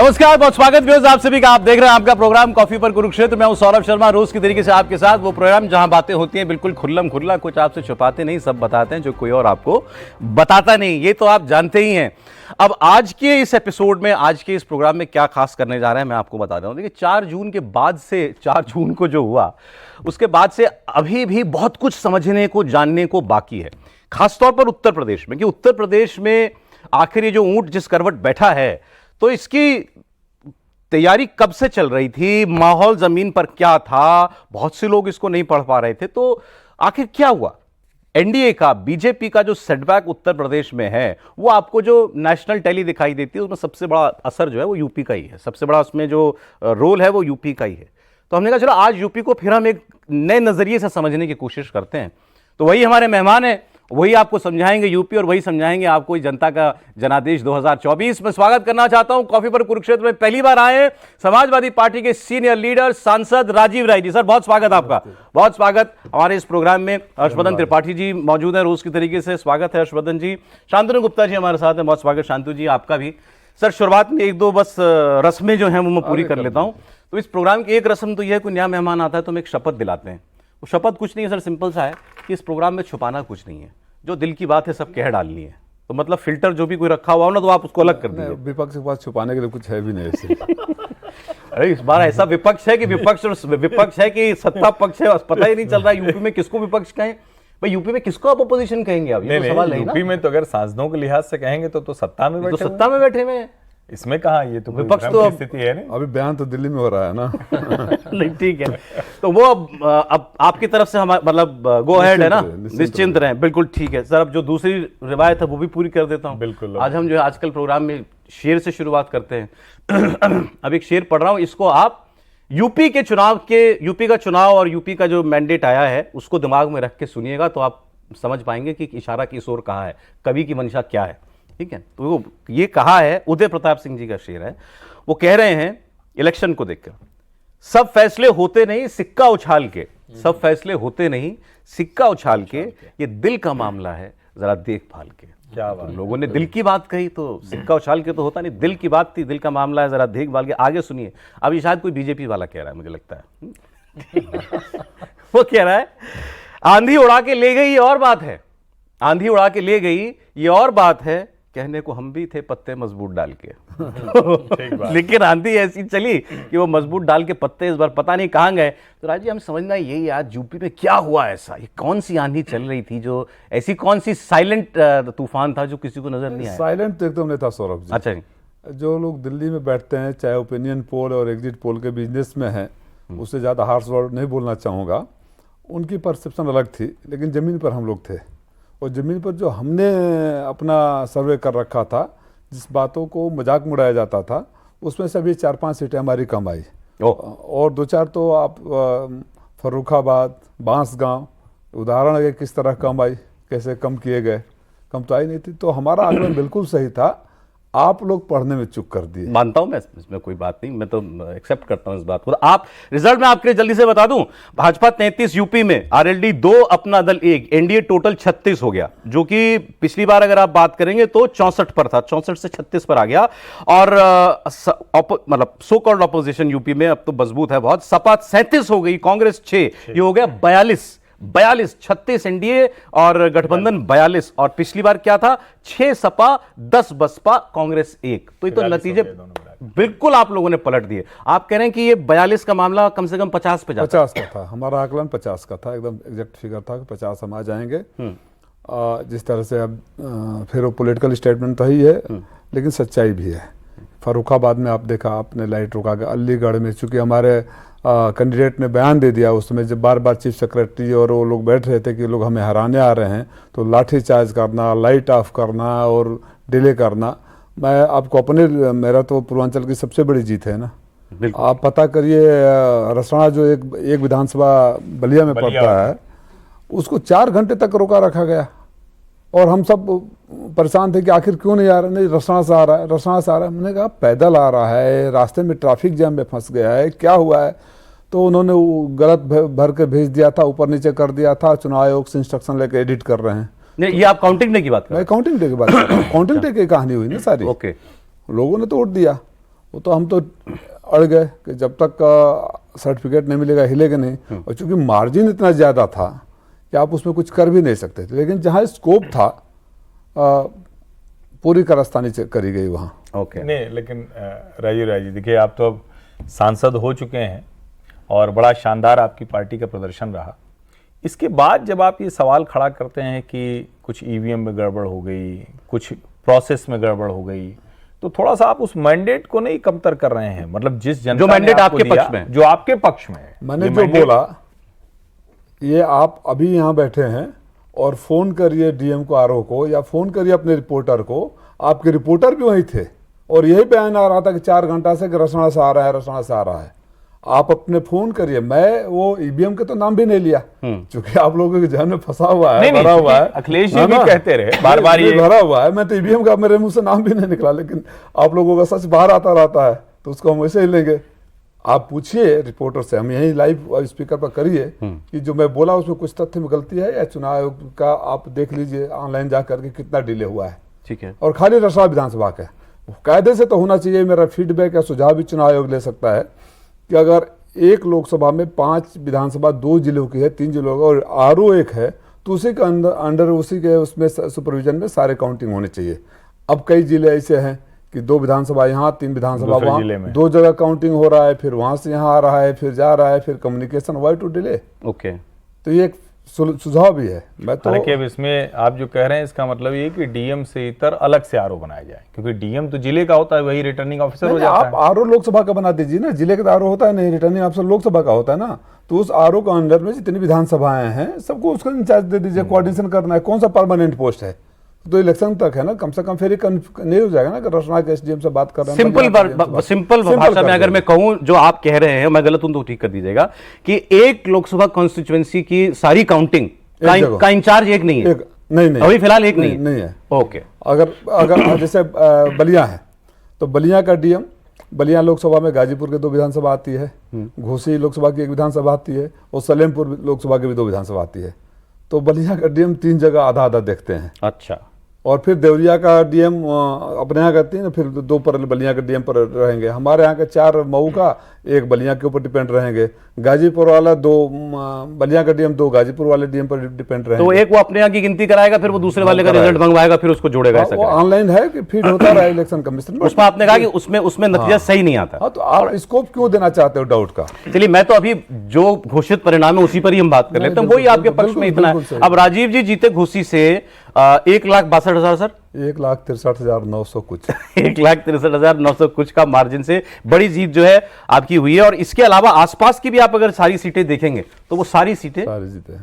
नमस्कार, बहुत स्वागत व्यूअर्स आप सभी का। आप देख रहे हैं आपका प्रोग्राम कॉफी पर कुरुक्षेत्र। मैं हूं सौरभ शर्मा, रोज की तरीके से आपके साथ। वो प्रोग्राम जहां बातें होती हैं बिल्कुल खुल्लम खुल्ला, कुछ आपसे छुपाते नहीं, सब बताते हैं जो कोई और आपको बताता नहीं, ये तो आप जानते ही हैं। अब आज के इस एपिसोड में, आज के इस प्रोग्राम में क्या खास करने जा रहे हैं मैं आपको बता दूं। देखिए 4 जून के बाद से, 4 जून को जो हुआ उसके बाद से अभी भी बहुत कुछ समझने को, जानने को बाकी है, खासतौर पर उत्तर प्रदेश में। कि उत्तर प्रदेश में आखिर ये जो ऊंट जिस करवट बैठा है, तो इसकी तैयारी कब से चल रही थी, माहौल जमीन पर क्या था, बहुत से लोग इसको नहीं पढ़ पा रहे थे। तो आखिर क्या हुआ? एनडीए का, बीजेपी का जो सेटबैक उत्तर प्रदेश में है, वो आपको जो नेशनल टेली दिखाई देती है उसमें सबसे बड़ा असर जो है वो यूपी का ही है। सबसे बड़ा उसमें जो रोल है वो यूपी का ही है। तो हमने कहा चलो आज यूपी को फिर हम एक नए नजरिए से समझने की कोशिश करते हैं। तो वही हमारे मेहमान हैं, वही आपको समझाएंगे यूपी और वही समझाएंगे आपको जनता का जनादेश 2024 में। स्वागत करना चाहता हूं कॉफी पर कुरुक्षेत्र में पहली बार आए हैं समाजवादी पार्टी के सीनियर लीडर सांसद राजीव राय जी। सर बहुत स्वागत आपका, बहुत स्वागत हमारे इस प्रोग्राम में। हर्षवर्धन त्रिपाठी जी मौजूद हैं रोज की तरीके से, स्वागत है हर्षवर्धन जी। शांतनु गुप्ता जी हमारे साथ हैं, बहुत स्वागत शांतु जी आपका भी। सर शुरुआत में एक दो बस रस्में जो हैं वो मैं पूरी कर लेता हूं। तो इस प्रोग्राम की एक रस्म तो यह है, कोई नया मेहमान आता है तो हम एक शपथ दिलाते हैं। वो शपथ कुछ नहीं है सर, सिंपल सा है कि इस प्रोग्राम में छुपाना कुछ नहीं है, जो दिल की बात है सब कह डालनी है। तो मतलब फिल्टर जो भी कोई रखा हुआ हो ना, तो आप उसको अलग कर दीजिए। विपक्ष के पास छुपाने के लिए कुछ है भी नहीं ऐसे। अरे इस बार ऐसा विपक्ष है कि विपक्ष है कि सत्ता पक्ष है, पता ही नहीं चल रहा है यूपी में किसको विपक्ष कहें। भाई यूपी में किसको आप अपोजिशन कहेंगे? आप ये तो सवाल है ना। यूपी में तो अगर सांसदों के लिहाज से कहेंगे तो सत्ता में बैठे, तो सत्ता में बैठे हुए हैं। इसमें कहा ये तो विपक्ष तो स्थिति है नहीं। अभी बयान तो दिल्ली में हो रहा है ना। नहीं ठीक है, तो वो अब आपकी तरफ से हमारा मतलब गो अहेड है ना, निश्चिंत रहें। बिल्कुल ठीक है सर। अब जो दूसरी रिवायत है वो भी पूरी कर देता हूँ। बिल्कुल। आज हम जो है आजकल प्रोग्राम में शेर से शुरुआत करते हैं। अब एक शेर पढ़ रहा हूँ, इसको आप यूपी के चुनाव के, यूपी का चुनाव और यूपी का जो मैंडेट आया है उसको दिमाग में रख के सुनिएगा, तो आप समझ पाएंगे कि इशारा किस ओर कहाँ है, कवि की मंशा क्या है। ठीक है, तो वो ये कहा है, उदय प्रताप सिंह जी का शेर है। वो कह रहे हैं इलेक्शन को देखकर, सब फैसले होते नहीं सिक्का उछाल के, सब फैसले होते नहीं सिक्का उछाल के, ये दिल का मामला है जरा देखभाल के। क्या बात। तो लोगों ने दिल की बात कही तो सिक्का उछाल के तो होता नहीं, दिल की बात थी, दिल का मामला है जरा देखभाल के। आगे सुनिए, अब ये शायद कोई बीजेपी वाला कह रहा है मुझे लगता है। वो कह रहा है आंधी उड़ा के ले गई ये और बात है, आंधी उड़ा के ले गई ये और बात है, कहने को हम भी थे पत्ते मजबूत डाल के। लेकिन आंधी ऐसी चली कि वो मजबूत डाल के पत्ते इस बार पता नहीं कहां गए। तो राजी हम समझना यही, आज यूपी में क्या हुआ ऐसा, ये कौन सी आंधी चल रही थी, जो ऐसी कौन सी साइलेंट तूफान था जो किसी को नजर नहीं आया? साइलेंट तो एकदम नहीं था सौरभ जी। अच्छा जी। जो लोग दिल्ली में बैठते हैं, चाहे ओपिनियन पोल और एग्जिट पोल के बिजनेस में हैं, उससे ज़्यादा हार्श वर्ड नहीं बोलना चाहूँगा, उनकी परसेप्शन अलग थी। लेकिन ज़मीन पर हम लोग थे, और ज़मीन पर जो हमने अपना सर्वे कर रखा था, जिस बातों को मजाक में उड़ाया जाता था, उसमें से अभी 4-5 सीटें हमारी कम आई। और 2-4 तो आप फर्रुखाबाद, बांसगांव, उदाहरण है किस तरह कम आई, कैसे कम किए गए, कम तो आई नहीं थी। तो हमारा आकलन बिल्कुल सही था, आप लोग पढ़ने में चूक कर दिए। मानता हूं मैं, इसमें कोई बात नहीं, मैं तो एक्सेप्ट करता हूं इस बात को। आप रिजल्ट में आपके लिए जल्दी से बता दूं, भाजपा 33 यूपी में, आरएलडी 2, अपना दल 1, एनडीए टोटल 36 हो गया, जो कि पिछली बार अगर आप बात करेंगे तो 64 पर था, 64 से 36 पर आ गया। और मतलब सो कॉल्ड ऑपोजिशन यूपी में अब तो मजबूत है बहुत, सपा 37 हो गई, कांग्रेस 6, ये हो गया 42, 36 एनडीए और गठबंधन 42। और पिछली बार क्या था, 6 सपा 10 बसपा कांग्रेस 1। तो ये तो नतीजे बिल्कुल आप लोगों ने पलट दिए। आप कह रहे हैं कि ये 42 का मामला कम से कम 50 पे जाता। 50 का था हमारा आकलन, 50 का था, एकदम एग्जैक्ट फिगर था कि 50 हम आ जाएंगे। जिस तरह से अब फिर वो पॉलिटिकल स्टेटमेंट तो ही है, लेकिन सच्चाई भी है। फर्रुखाबाद में आप देखा, आपने लाइट रुका के, अलीगढ़ में चूंकि हमारे कैंडिडेट ने बयान दे दिया, उसमें जब बार बार चीफ सेक्रेटरी और वो लोग बैठ रहे थे कि लोग हमें हराने आ रहे हैं, तो लाठी चार्ज करना, लाइट ऑफ करना और डिले करना। मैं आपको अपने, मेरा तो पूर्वांचल की सबसे बड़ी जीत है ना। आप पता करिए, रसना जो एक विधानसभा बलिया में पड़ता है, उसको 4 घंटे तक रोका रखा गया, और हम सब परेशान थे कि आखिर क्यों नहीं आ रहा। नहीं, रसना से आ रहा है, रसना से आ रहा है। मैंने कहा पैदल आ रहा है, रास्ते में ट्रैफिक जैम में फंस गया है, क्या हुआ है? तो उन्होंने वो गलत भर के भेज दिया था, ऊपर नीचे कर दिया था, चुनाव आयोग से इंस्ट्रक्शन लेकर एडिट कर रहे हैं। नहीं, ये आप काउंटिंग डे की बात कर रहे हैं? मैं काउंटिंग डे की बात कर रहा हूँ। काउंटिंग डे की कहानी हुई ना सारी। ओके, लोगों ने तो वोट दिया, वो तो हम तो अड़ गए कि जब तक सर्टिफिकेट नहीं मिलेगा हिलेगा नहीं। और चूंकि मार्जिन इतना ज़्यादा था कि आप उसमें कुछ कर भी नहीं सकते थे, लेकिन जहाँ स्कोप था पूरी कारस्तानी करी गई वहाँ। ओके नहीं, लेकिन राजीव राय जी देखिए, आप तो अब सांसद हो चुके हैं और बड़ा शानदार आपकी पार्टी का प्रदर्शन रहा। इसके बाद जब आप ये सवाल खड़ा करते हैं कि कुछ ईवीएम में गड़बड़ हो गई, कुछ प्रोसेस में गड़बड़ हो गई, तो थोड़ा सा आप उस मैंडेट को नहीं कमतर कर रहे हैं। मतलब जिस जनता जो मैंडेट ने आपको आपके दिया, पक्ष में, जो आपके पक्ष में है, मैंने ये जो mandate- बोला, ये आप अभी यहाँ बैठे हैं और फोन करिए डीएम को, आरओ को, या फोन करिए अपने रिपोर्टर को, आपके रिपोर्टर भी वहीं थे और यही बयान आ रहा था कि 4 घंटा से रसोड़ा से आ रहा है, रसोड़ा से आ रहा है। आप अपने फोन करिए, मैं वो ईवीएम के तो नाम भी नहीं लिया क्योंकि आप लोगों के जहन में फंसा हुआ है, नहीं, भरा हुआ है। अखिलेश जी है भी ना? कहते रहे बार बार ये भरा हुआ है। मैं तो ईवीएम का मेरे मुंह से नाम भी नहीं निकला, लेकिन आप लोगों का सच बाहर आता रहता है तो उसको हम वैसे ही लेंगे। आप पूछिए रिपोर्टर से, हम यही लाइव स्पीकर पर करिए कि जो मैं बोला उसमें कुछ तथ्य में गलती है या चुनाव आयोग का आप देख लीजिए ऑनलाइन जा करके कितना डिले हुआ है। ठीक है। और खाली रसोड़ा विधानसभा का कायदे से तो होना चाहिए। मेरा फीडबैक या सुझाव भी चुनाव आयोग ले सकता है कि अगर एक लोकसभा में 5 विधानसभा 2 जिलों की है, 3 जिलों का, और आरओ एक है, तो उसी के अंडर उसी के उसमें सुपरविजन में सारे काउंटिंग होने चाहिए। अब कई जिले ऐसे हैं कि 2 विधानसभा यहाँ, 3 विधानसभा दूसरे जिले वहाँ, में 2 जगह काउंटिंग हो रहा है, फिर वहां से यहाँ आ रहा है, फिर जा रहा है, फिर communication, why to delay. Okay, तो ये एक सुझाव भी है। मैं तो हालांकि अब इसमें आप जो कह रहे हैं इसका मतलब ये कि डीएम से इतर अलग से आरओ बनाया जाए, क्योंकि डीएम तो जिले का होता है, वही रिटर्निंग ऑफिसर हो नहीं, जाता आप है। आरओ लोकसभा का बना दीजिए ना, जिले का तो आरओ होता है नहीं, रिटर्निंग ऑफिसर लोकसभा का होता है ना। तो उस आरओ के अंडर में जितनी विधानसभाएं हैं सबको उसका इंचार्ज दे दीजिए, कोऑर्डिनेशन करना है। कौन सा परमानेंट पोस्ट है? तो इलेक्शन तक है ना, कम से कम फिर नहीं हो जाएगा ना कि रसोड़ा के एसडीएम से बात कर रहे हैं। सिंपल भाषा में अगर मैं कहूं, जो आप कह रहे हैं, मैं गलत हूं तो ठीक कर दीजिएगा, कि एक लोकसभा कॉन्स्टिट्यूएंसी की सारी काउंटिंग का इंचार्ज एक नहीं है। नहीं, अभी फिलहाल एक नहीं है। ओके, अगर जैसे बलिया है तो बलिया का डीएम, बलिया लोकसभा में गाजीपुर के 2 विधानसभा आती है, घोसी लोकसभा की 1 विधानसभा आती है, और सलेमपुर लोकसभा की भी 2 विधानसभा आती है। तो बलिया का डीएम 3 जगह आधा आधा देखते हैं। अच्छा। और फिर देवरिया का डीएम अपने यहाँ करती है ना, फिर 2 पर बलिया के डीएम पर रहेंगे। हमारे यहाँ के 4 मऊ का, 1 बलिया के ऊपर डिपेंड रहेंगे। गाजीपुर वाला 2 बलिया का डीएम, 2 गाजीपुर वाले डीएम पर डिपेंड रहेंगे। तो एक वो अपने यहाँ की गिनती कराएगा, फिर वो दूसरे वाले का रिजल्ट मंगवाएगा, फिर उसको जोड़ेगा। ऐसा वो ऑनलाइन है कि फीड होता रहा इलेक्शन कमीशन में। उसमें आपने कहा कि उसमें नतीजा सही नहीं आता। हाँ, तो आप स्कोप क्यों देना चाहते हो डाउट का? चलिए, मैं तो अभी जो घोषित परिणाम है उसी पर ही हम बात कर लेते हैं, वही आपके पक्ष में इतना है। अब राजीव जी जीते घोसी से 1,62,000 सर, 1,63,900 कुछ 1,63,900 कुछ का मार्जिन से बड़ी जीत जो है आपकी हुई है। और इसके अलावा आसपास की भी आप अगर सारी सीटें देखेंगे तो वो सारी सीटें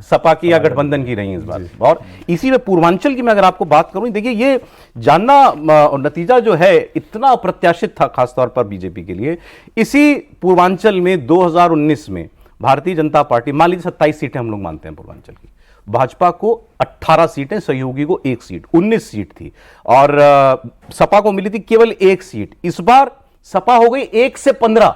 सपा की या गठबंधन की रही हैं इस बार। और इसी में पूर्वांचल की मैं अगर आपको बात करूं, देखिए ये जानना नतीजा जो है इतना अप्रत्याशित था, खासतौर पर बीजेपी के लिए। इसी पूर्वांचल में 2019 में भारतीय जनता पार्टी, मान लीजिए 27 सीटें हम लोग मानते हैं पूर्वांचल की, भाजपा को 18 सीटें, सहयोगी को 1 सीट, 19 सीट थी, और सपा को मिली थी केवल 1 सीट। इस बार सपा हो गई 1 से 15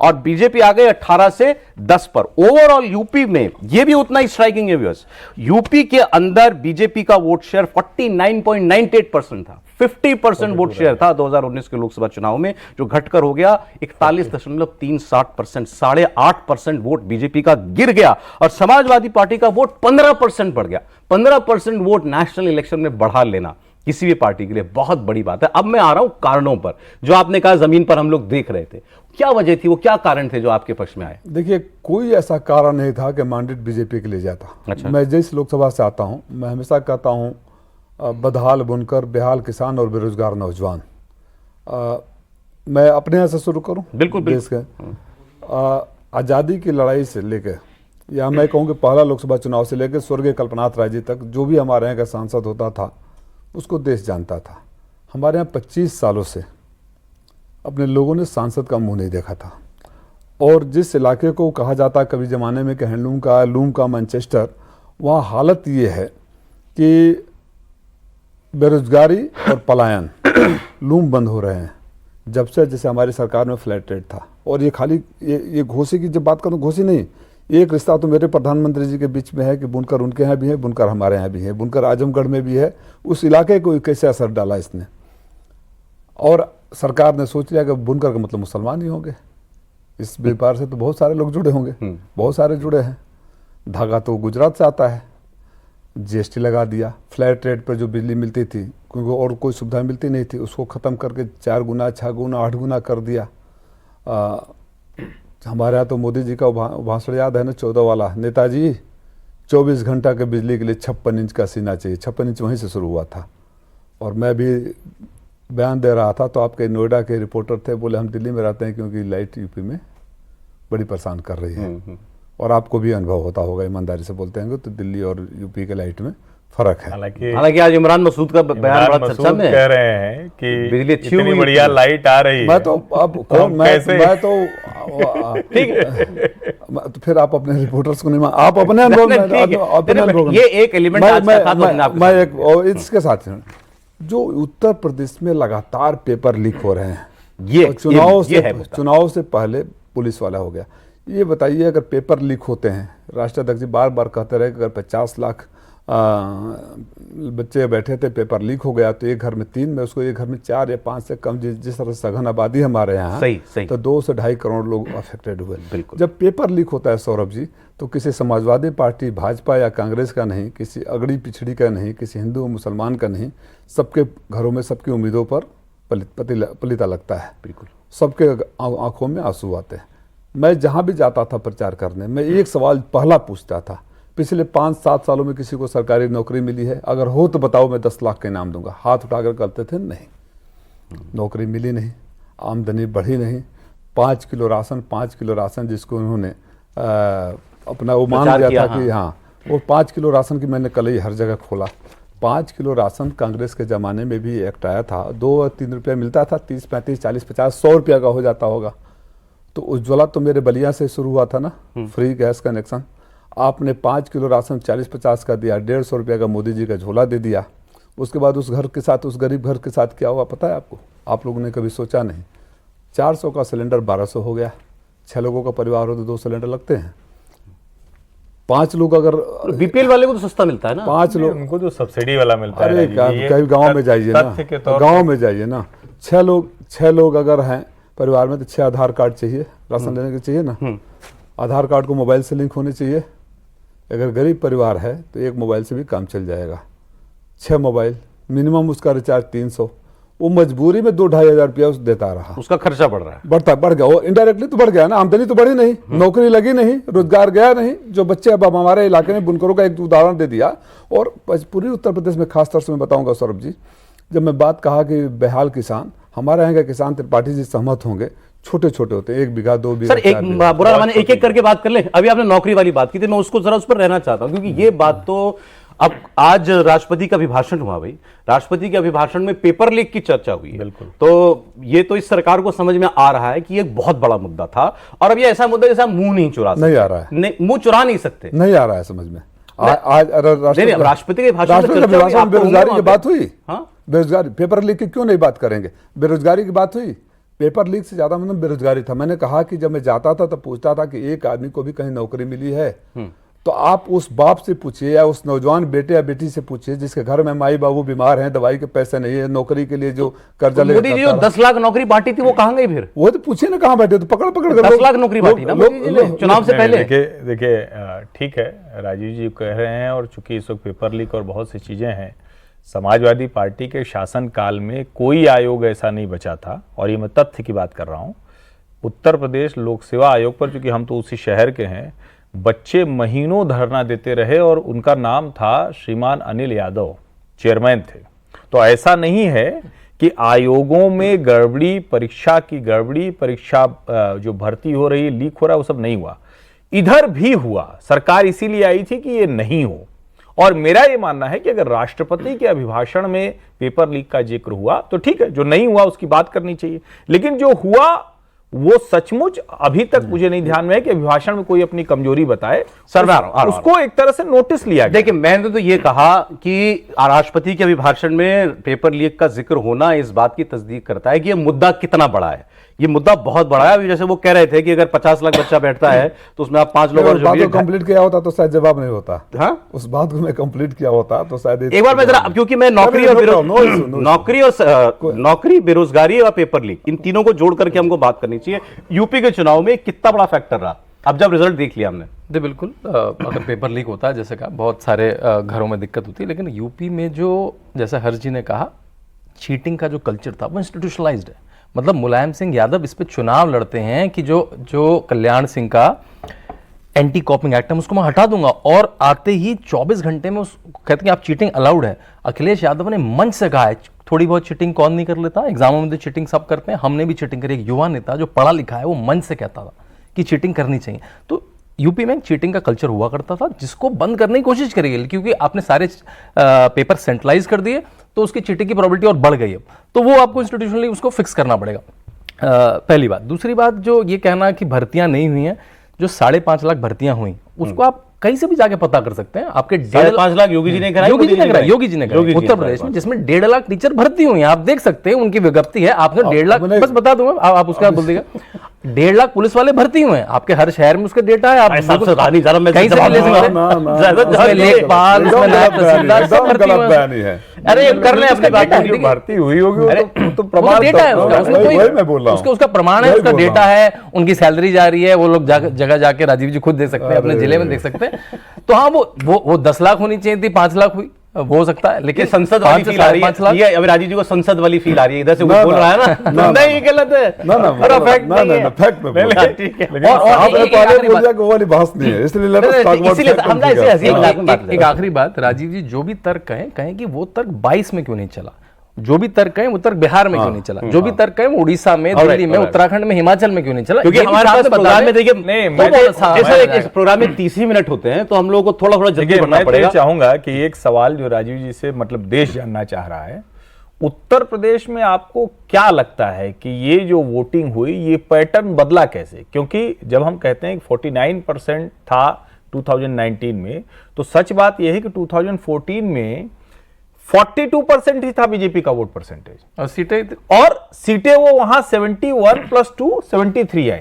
और बीजेपी आ गई 18 से 10 पर। ओवरऑल यूपी में यह भी उतना ही स्ट्राइकिंग है व्यूअर्स, यूपी के अंदर बीजेपी का वोट शेयर 49.98% था, 50% वोट शेयर था 2019 के लोकसभा चुनाव में, जो घटकर हो गया 41.37%। 8.5% वोट बीजेपी का गिर गया और समाजवादी पार्टी का वोट 15% बढ़ गया। 15% वोट नेशनल इलेक्शन में बढ़ा लेना किसी भी पार्टी के लिए बहुत बड़ी बात है। अब मैं आ रहा हूं कारणों पर, जो आपने कहा जमीन पर हम लोग देख रहे थे, क्या वजह थी, वो क्या कारण थे जो आपके पक्ष में आए? देखिए, कोई ऐसा कारण नहीं था कि मैंडेट बीजेपी के लिए जाता। अच्छा। मैं जिस लोकसभा से आता हूं, मैं हमेशा कहता हूं, बदहाल बुनकर, बेहाल किसान और बेरोजगार नौजवान। मैं अपने यहाँ से शुरू करूं। बिल्कुल देश के आज़ादी की लड़ाई से लेकर, या मैं कहूँ कि पहला लोकसभा चुनाव से लेकर स्वर्गीय कल्पनाथ राय जी तक, जो भी हमारे यहाँ का सांसद होता था उसको देश जानता था। हमारे यहाँ 25 सालों से अपने लोगों ने सांसद का मुंह नहीं देखा था। और जिस इलाके को कहा जाता कभी ज़माने में कि हैंडलूम का, लूम का मैनचेस्टर, वहाँ हालत ये है कि बेरोजगारी और पलायन, लूम बंद हो रहे हैं जब से, जैसे हमारी सरकार में फ्लैट रेट था। और ये खाली ये घोसी की जब बात करूँ, घोसी नहीं, एक रिश्ता तो मेरे प्रधानमंत्री जी के बीच में है कि बुनकर उनके यहाँ भी है, बुनकर हमारे यहाँ भी है, बुनकर आजमगढ़ में भी है। उस इलाके को कैसे असर डाला इसने? और सरकार ने सोच लिया कि बुनकर का मतलब मुसलमान ही होंगे, इस व्यापार से तो बहुत सारे लोग जुड़े होंगे, बहुत सारे जुड़े हैं। धागा तो गुजरात से आता है, जीएसटी लगा दिया। फ्लैट रेट पर जो बिजली मिलती थी, क्योंकि और कोई सुविधा मिलती नहीं थी, उसको ख़त्म करके 4 गुना 6 गुना 8 गुना कर दिया। हमारे यहाँ तो मोदी जी का भाषण याद है ना, 14 वाला, नेताजी 24 घंटा के बिजली के लिए 56 इंच का सीना चाहिए। 56 इंच वहीं से शुरू हुआ था। और मैं भी बयान दे रहा था तो आपके नोएडा के रिपोर्टर थे, बोले हम दिल्ली में रहते हैं क्योंकि लाइट यूपी में बड़ी परेशान कर रही है। और आपको भी अनुभव होता होगा, ईमानदारी से बोलते हैं तो दिल्ली और यूपी के लाइट में फर्क है। हालांकि आज इमरान मसूद का बयान बड़ा चर्चा में कह रहे हैं कि बिजली अच्छी इतनी हुई बढ़िया लाइट आ रही है। मैं तो अब कौन मैं तो ठीक है। तो फिर आप अपने रिपोर्टर्स को नहीं आप अपने अनुभव में अपने अनुभव ये एक एलिमेंट आज का था तो हमने आपको मैं एक और इसके साथ जो उत्तर प्रदेश में लगातार पेपर लीक हो रहे हैं, ये चुनाव से पहले पुलिस वाला हो गया। ये बताइए, अगर पेपर लीक होते हैं, राष्ट्राध्यक्ष जी बार बार कहते रहे कि अगर 50 लाख बच्चे बैठे थे, पेपर लीक हो गया तो एक घर में 3 में उसको, एक घर में 4 या 5 से कम, जिस तरह सघन आबादी हमारे यहाँ, सही। तो 2 से 2.5 करोड़ लोग अफेक्टेड हुए। बिल्कुल। जब पेपर लीक होता है सौरभ जी, तो किसी समाजवादी पार्टी, भाजपा या कांग्रेस का नहीं, किसी अगड़ी पिछड़ी का नहीं, किसी हिंदू मुसलमान का नहीं, सबके घरों में सबकी उम्मीदों पर पलीता लगता है। बिल्कुल। सबके आंखों में आंसू आते हैं। मैं जहाँ भी जाता था प्रचार करने, मैं एक सवाल पहला पूछता था, पिछले 5-7 सालों में किसी को सरकारी नौकरी मिली है? अगर हो तो बताओ, मैं 10 लाख का इनाम दूंगा। हाथ उठाकर करते थे, नहीं, नौकरी मिली नहीं, आमदनी बढ़ी नहीं। 5 किलो राशन जिसको उन्होंने अपना वो मान लिया था कि हाँ, वो 5 किलो राशन की मैंने कल ही हर जगह खोला। 5 किलो राशन कांग्रेस के ज़माने में भी एक्ट आया था, 2 और 3 रुपये मिलता था, 30, 35, 40, 50, 100 रुपया का हो जाता होगा। तो उज्ज्वला तो मेरे बलिया से शुरू हुआ था ना, फ्री गैस कनेक्शन। आपने 5 किलो राशन 40-50 का दिया, 150 रुपया का मोदी जी का झोला दे दिया। उसके बाद उस घर के साथ, उस गरीब घर के साथ क्या हुआ पता है आपको? आप लोगों ने कभी सोचा नहीं। 400 का सिलेंडर 1200 हो गया। 6 लोगों का परिवार हो तो 2 सिलेंडर लगते हैं। 5 लोग अगर बीपीएल वाले को तो सस्ता मिलता है ना, 5 लोग, उनको तो सब्सिडी वाला मिलता है। अरे कहीं गाँव में जाइए ना, गाँव में जाइए ना, 6 लोग अगर हैं परिवार में तो 6 आधार कार्ड चाहिए, राशन लेने के चाहिए ना। आधार कार्ड को मोबाइल से लिंक होने चाहिए। अगर गरीब परिवार है तो 1 मोबाइल से भी काम चल जाएगा। 6 मोबाइल, मिनिमम उसका रिचार्ज 300। वो मजबूरी में 2-2.5 हज़ार रुपया उस देता रहा। उसका खर्चा बढ़ रहा है, बढ़ गया। वो इनडायरेक्टली तो बढ़ गया ना, आमदनी तो बढ़ी नहीं, नौकरी लगी नहीं, रोजगार गया नहीं। जो बच्चे अब हमारे इलाके में, बुनकरों का एक उदाहरण दे दिया। और पूरी उत्तर प्रदेश में खासतौर से मैं बताऊंगा सौरभ जी, जब मैं बात कहा कि बेहाल किसान, हमारे यहाँ के किसान त्रिपाठी जी सहमत होंगे, छोटे छोटे होते हैं, 1 बीघा 2 बीघा। सर एक बुरा माने एक करके बात कर ले। अभी आपने नौकरी वाली बात की थी, मैं उसको जरा उस पर रहना चाहता हूं, क्योंकि ये बात तो अब आज राष्ट्रपति का अभिभाषण हुआ भाई, राष्ट्रपति के अभिभाषण में पेपर लीक की चर्चा हुई है। बिल्कुल। तो ये तो इस सरकार को समझ में आ रहा है कि ये एक बहुत बड़ा मुद्दा था, और अब ये ऐसा मुद्दा जैसा मुंह नहीं चुरा सकते, नहीं आ रहा है, मुंह चुरा नहीं सकते, नहीं आ रहा है समझ में। आज राष्ट्रपति के भाषण में बेरोजगारी की बात हुई। बेरोजगारी, पेपर लीक की क्यों नहीं बात करेंगे? बेरोजगारी की बात हुई। पेपर लीक से ज्यादा मतलब बेरोजगारी था। मैंने कहा कि जब मैं जाता था तो पूछता था कि एक आदमी को भी कहीं नौकरी मिली है? तो आप उस बाप से पूछिए या उस नौजवान बेटे या बेटी से पूछिए जिसके घर में माई बाबू बीमार हैं, दवाई के पैसे नहीं है, नौकरी के लिए जो कर्जा ले, मोदी जी जो 10 लाख नौकरी बांटी थी वो कहाँ गई? फिर वो तो पूछिए ना कहाँ बैठे, तो पकड़ 10 लाख नौकरी बांटी ना मोदी जी ने चुनाव से पहले। देखिए ठीक है, राजीव जी कह रहे हैं, और चूंकि इस वक्त पेपर लीक और बहुत सी चीजें हैं, समाजवादी पार्टी के शासनकाल में कोई आयोग ऐसा नहीं बचा था। और ये मैं तथ्य की बात कर रहा हूँ। उत्तर प्रदेश लोक सेवा आयोग पर, चूंकि हम तो उसी शहर के हैं, बच्चे महीनों धरना देते रहे, और उनका नाम था श्रीमान अनिल यादव, चेयरमैन थे। तो ऐसा नहीं है कि आयोगों में गड़बड़ी, परीक्षा की गड़बड़ी, परीक्षा जो भर्ती हो रही, लीक हो रहा है, वो सब नहीं हुआ। इधर भी हुआ। सरकार इसीलिए आई थी कि ये नहीं हो। और मेरा ये मानना है कि अगर राष्ट्रपति के अभिभाषण में पेपर लीक का जिक्र हुआ तो ठीक है, जो नहीं हुआ उसकी बात करनी चाहिए। लेकिन जो हुआ वो सचमुच अभी तक मुझे नहीं ध्यान में है कि अभिभाषण में कोई अपनी कमजोरी बताए। सर उसको एक तरह से नोटिस लिया गया। देखिए, मैंने तो ये कहा कि राष्ट्रपति के अभिभाषण में पेपर लीक का जिक्र होना इस बात की तस्दीक करता है कि ये मुद्दा कितना बड़ा है। ये मुद्दा बहुत बड़ा है। अभी जैसे वो कह रहे थे कि अगर 50 लाख बच्चा बैठता है तो उसमें आप 5 लोग और जो भी कंप्लीट किया होता तो शायद जवाब नहीं होता। हाँ, उस बात को मैं कंप्लीट किया होता तो शायद एक बार मैं जरा, क्योंकि मैं नौकरी, बेरोजगारी और पेपर लीक, इन तीनों को जोड़ करके हमको बात करनी चाहिए। यूपी के चुनाव में कितना बड़ा फैक्टर रहा, अब जब रिजल्ट देख लिया हमने? जी बिल्कुल, अगर पेपर लीक होता है जैसे कहा, बहुत सारे घरों में दिक्कत होती है, लेकिन यूपी में जो, जैसे हर्ष जी ने कहा, चीटिंग का जो कल्चर था वो इंस्टीट्यूशनलाइज्ड है। मतलब मुलायम सिंह यादव इस पे चुनाव लड़ते हैं कि जो कल्याण सिंह का एंटी कॉपिंग एक्ट है उसको मैं हटा दूंगा, और आते ही 24 घंटे में उस कहते हैं आप चीटिंग अलाउड है। अखिलेश यादव ने मंच से कहा है थोड़ी बहुत चीटिंग कौन नहीं कर लेता, एग्जामों में तो चीटिंग सब करते हैं, हमने भी चीटिंग करी। एक युवा नेता जो पढ़ा लिखा है वो मंच से कहता था कि चीटिंग करनी चाहिए। तो यूपी में चीटिंग का कल्चर हुआ करता था जिसको बंद करने की कोशिश करी गई, क्योंकि आपने सारे पेपर सेंट्रलाइज कर दिए तो उसकी चीटिंग की प्रोबेबिलिटी और बढ़ गई। अब तो वो आपको इंस्टीट्यूशनली उसको फिक्स करना पड़ेगा, पहली बात। दूसरी बात, जो ये कहना कि भर्तियां नहीं हुई हैं, जो 5.5 लाख भर्तियां हुई उसको आप कहीं से भी जाके पता कर सकते हैं। आपके 5.5 लाख योगी जी ने कराई, योगी जी ने कराई उत्तर प्रदेश में, जिसमें 1.5 लाख टीचर भर्ती हुई हैं। आप देख सकते हैं, उनकी विज्ञप्ति है। आपने 1.5 लाख, बस बता दूंगा, आप उसका बोल देगा, 1.5 लाख पुलिस वाले भर्ती हुए हैं। आपके हर शहर में उसका डेटा है, आप कहीं से भी ले सकते हैं। लेखपाल, नायब तहसीलदार सब भर्ती हुए हैं। अरे कर ले अपनी बात, भर्ती हुई होगी तो प्रमाण डेटा है उसका, उसमें कोई उसका प्रमाण है, उसका डेटा है, उनकी सैलरी जा रही है, वो लोग जगह जाके राजीव जी खुद दे सकते हैं, अपने जिले में देख सकते हैं। तो हाँ, वो 10 लाख होनी चाहिए थी, 5 लाख हुई, वो हो सकता है, लेकिन संसद वाली फील आ रही है। ये अभी राजीव जी को संसद वाली फील आ रही है, इधर से वो बोल रहा है ना, नहीं गलत है, फैक्ट में ठीक है। एक आखिरी बात, राजीव जी जो भी तर्क कहें कि वो तर्क 22 में क्यों नहीं चला, जो भी तर्क है वो तर्क बिहार में क्यों नहीं चला, जो भी तर्क है वो उड़ीसा में, दिल्ली में, उत्तराखंड में, हिमाचल में क्यों नहीं चला, क्योंकि हमारे पास प्रोग्राम में देखिए, इस प्रोग्राम में 30 ही मिनट होते हैं, तो हम लोगों को थोड़ा जल्दी बढ़ना पड़ेगा। चाहूंगा कि एक सवाल जो राजीव जी से मतलब देश जानना चाह रहा है, उत्तर प्रदेश में आपको क्या लगता है कि ये जो वोटिंग हुई, ये पैटर्न बदला कैसे? क्योंकि जब हम कहते हैं 49% था 2019 में, तो सच बात यह है कि 2014 में 42% ही था बीजेपी का वोट परसेंटेज, और सीटें वो वहां 71 + 2 73 आई।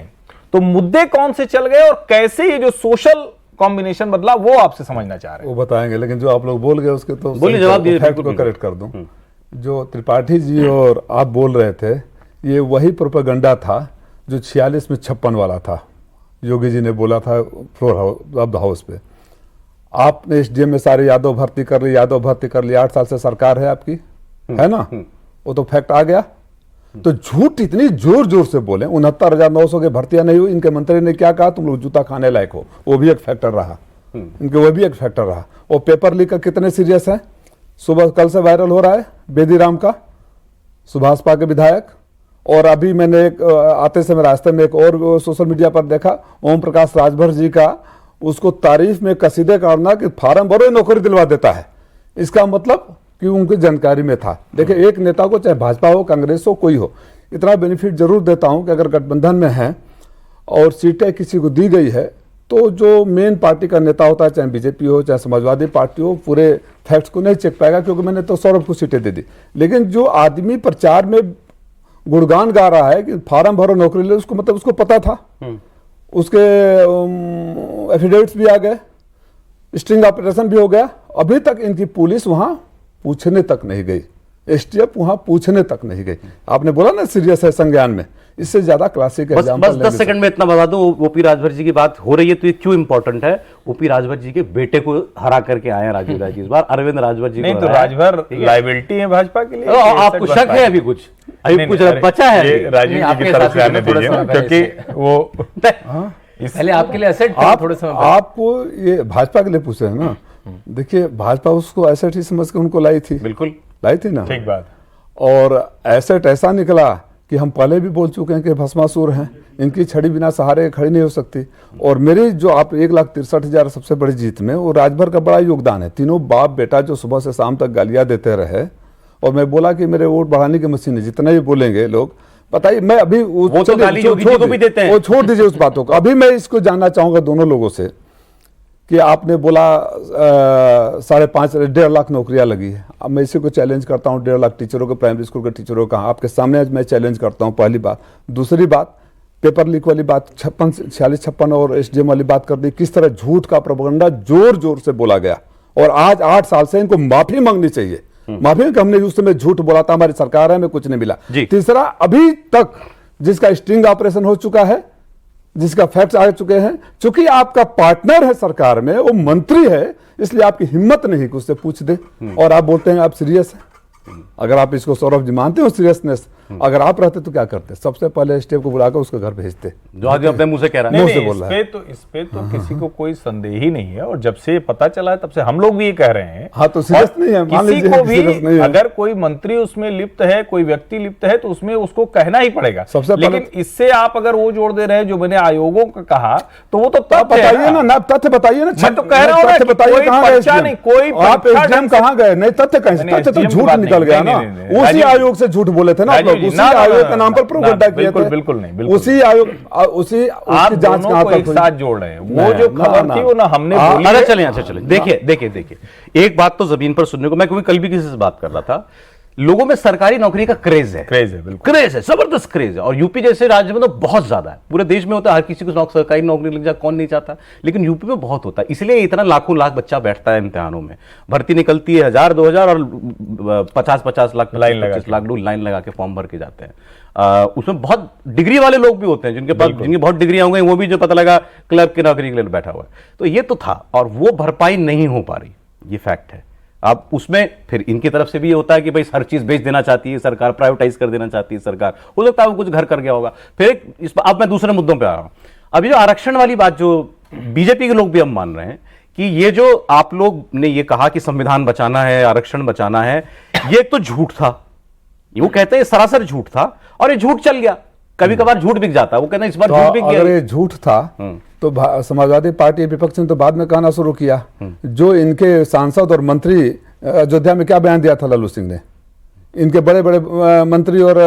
तो मुद्दे कौन से चल गए और कैसे ये जो सोशल कॉम्बिनेशन बदला, वो आपसे समझना चाह रहे हैं। वो बताएंगे, लेकिन जो आप लोग बोल गए उसके तो बोलिए, जवाब दीजिए, फैक्ट को करेक्ट कर दूं। जो त्रिपाठी जी और आप बोल रहे थे, ये वही प्रोपेगेंडा था जो 46 में 56 वाला था, योगी जी ने बोला था फ्लोर हाउस पे। आपने एसडीएम में सारे यादव भर्ती कर ली, 8 साल से सरकार है आपकी, है ना, वो तो फैक्ट आ गया। तो झूठ इतनी जोर जोर से बोले, 69,900 की भर्तियां नहीं हुई, इनके मंत्री ने क्या कहा, तुम लोग जूता खाने लायक हो, वो भी एक फैक्टर रहा, इनके वो भी एक फैक्टर रहा। वो पेपर लीक का कितने सीरियस है, सुबह कल से वायरल हो रहा है बेदीराम का, सुभाषपा के विधायक, और अभी मैंने एक आते समय रास्ते में एक और सोशल मीडिया पर देखा, ओम प्रकाश राजभर जी का, उसको तारीफ में कसीदे करना कि फार्म भरो नौकरी दिलवा देता है। इसका मतलब कि उनकी जानकारी में था। देखिए, एक नेता को, चाहे भाजपा हो, कांग्रेस हो, कोई हो, इतना बेनिफिट जरूर देता हूं कि अगर गठबंधन में है और सीटें किसी को दी गई है, तो जो मेन पार्टी का नेता होता है, चाहे बीजेपी हो, चाहे समाजवादी पार्टी हो, पूरे फैक्ट्स को नहीं चेक पाएगा, क्योंकि मैंने तो सौरभ को सीटें दे दी। लेकिन जो आदमी प्रचार में गुणगान गा रहा है कि फार्म भरो नौकरी ले, उसको मतलब उसको पता था, उसके एफिडेविट्स भी आ गए, स्ट्रिंग ऑपरेशन भी हो गया। अभी तक इनकी पुलिस वहां पूछने तक नहीं गई, एसटीएफ वहां पूछने तक नहीं गई। आपने बोला ना सीरियस है संज्ञान में, इससे ज्यादा क्लासिक बस 10 सेकंड में इतना बता दूं, ओपी राजभर जी की बात हो रही है तो ये क्यों इंपॉर्टेंट है। ओपी राजभर जी के बेटे को हरा करके आए हैं राजीव राजी इस बार, अरविंद राजभर जी। नहीं तो राजभर लायबिलिटी है भाजपा के लिए, आपको शक है अभी कुछ बचा है? राजीव जी की तरफ से आने दीजिए, क्योंकि वो पहले आपके लिए एसेट आप थोड़े समय आपको ये भाजपा के लिए पूछ रहे हैं ना। देखिए, भाजपा उसको एसेट ही समझ के उनको लाई थी, बिल्कुल लाई थी ना, ठीक बात। और एसेट ऐसा निकला कि हम पहले भी बोल चुके हैं कि भस्मासुर हैं, इनकी छड़ी बिना सहारे खड़ी नहीं हो सकती। और मेरी जो आप 1,63,000 सबसे बड़ी जीत में, वो राजभर का बड़ा योगदान है। तीनों बाप बेटा जो सुबह से शाम तक गालियां देते रहे, और मैं बोला कि मेरे वोट बढ़ाने की मशीन है, जितना भी बोलेंगे लोग, बताइए। मैं अभी वो तो गाली योगी जी को भी देते हैं, वो छोड़ दीजिए उस बातों को। अभी मैं इसको जानना चाहूंगा दोनों लोगों से कि आपने बोला 5.5 1.5 लाख नौकरियां लगी है। अब मैं इसी को चैलेंज करता हूँ, 1.5 लाख टीचरों को, प्राइमरी स्कूल के टीचरों का आपके सामने आज मैं चैलेंज करता हूँ। पहली बात। दूसरी बात, पेपर लीक वाली बात 46-56 और एसडीएम वाली बात कर दी। किस तरह झूठ का प्रोपेगेंडा जोर जोर से बोला गया, और आज 8 साल से इनको माफी मांगनी चाहिए। माफी कि हमने उस समय झूठ बोला था, हमारी सरकार है, हमें कुछ नहीं मिला। तीसरा, अभी तक जिसका स्टिंग ऑपरेशन हो चुका है, जिसका फैक्ट्स आ चुके हैं, चूंकि आपका पार्टनर है सरकार में, वो मंत्री है, इसलिए आपकी हिम्मत नहीं कि उससे पूछ दे, और आप बोलते हैं आप सीरियस हैं। अगर आप इसको सौरभ जी मानते हो सीरियसनेस, अगर आप रहते तो क्या करते? सबसे पहले स्टेप को बुलाकर उसके घर भेजते, जो आगे अपने मुंह से कह रहा है। मुंह से बोल रहा है। इस पे तो किसी को कोई संदेह ही नहीं है, और जब से ये पता चला है तब से हम लोग भी ये कह रहे हैं। हाँ, तो सीरियस नहीं है, मान किसी लीजिए को सीरियस नहीं भी है। अगर कोई मंत्री उसमें लिप्त है, कोई व्यक्ति लिप्त है, तो उसमें उसको कहना ही पड़ेगा। सबसे पहले लेकिन इससे आप अगर वो जोड़ दे रहे हैं जो मैंने आयोगों का कहा, तो वो तो आप तथ्य है बताइए ना, तथ्य बताइए ना। मैं तो कह रहा हूं ना तथ्य कि बताइए, कोई कहाँ गए पर्चा SDM? नहीं, कोई आप पर्चा एसडीएम ढंग से- कहाँ गए? नहीं, तथ्य कैसे? नहीं, तथ्य तो SDM की झूठ बात निकल नहीं, गया नहीं, ना। नहीं, नहीं, उसी राजीव जी। आयोग से झूठ बोले थे ना आप राजीव लोग, जी, उसी ना, ना, आयोग ना, के नाम पर ना, प्रोपेगेंडा ना, किए बिल्कुल, थे। बिल्कुल नहीं, बिल्कुल उसी आयोग, उसी आप उसकी जांच दोनों कहाँ को तक एक हुई? साथ जोड़ रहे हैं। वो नहीं, जो ना, खबर ना। थी वो ना हमने बोली अरे है। चलिए, अच्छा चलिए, देखिए, एक बात तो जमीन पर सुनने को, मैं क्योंकि कल भी किसी से बात कर रहा था, लोगों में सरकारी नौकरी का क्रेज है, बिल्कुल क्रेज है, जबरदस्त क्रेज है, और यूपी जैसे राज्य में तो बहुत ज्यादा है। पूरे देश में होता है, हर किसी को सरकारी नौकरी लग जाए, कौन नहीं चाहता, लेकिन यूपी में बहुत होता है। इसलिए इतना लाखों लाख बच्चा बैठता है इम्तिहानों में, भर्ती निकलती है 1000 2000 और 50 लाख लाइन लगा 25 लाख लोग लाइन लगा के फॉर्म भर के जाते हैं। उसमें बहुत डिग्री वाले लोग भी होते हैं, जिनके पास जिनकी बहुत डिग्रियां हो गई, वो भी जो पता लगा क्लर्क की नौकरी के लिए बैठा हुआ है। तो ये तो था, और वो भरपाई नहीं हो पा रही, ये फैक्ट है। अब उसमें फिर इनकी तरफ से भी ये होता है कि भाई हर चीज बेच देना चाहती है सरकार, प्राइवेटाइज कर देना चाहती है सरकार, हो सकता है वो कुछ घर कर गया होगा। फिर अब मैं दूसरे मुद्दों पे आ रहा हूं। अभी जो आरक्षण वाली बात, जो बीजेपी के लोग भी अब मान रहे हैं कि ये जो आप लोग ने ये कहा कि संविधान बचाना है, आरक्षण बचाना है, ये एक तो झूठ था। वो कहते हैं सरासर झूठ था, और ये झूठ चल गया। कभी कभार झूठ बिक जाता है, वो कहते हैं इस बार झूठ बिक तो अगर गया। ये झूठ था तो समाजवादी पार्टी विपक्ष ने तो बाद में कहना शुरू किया, जो इनके सांसद और मंत्री अयोध्या में क्या बयान दिया था लल्लू सिंह ने, इनके बड़े बड़े मंत्री और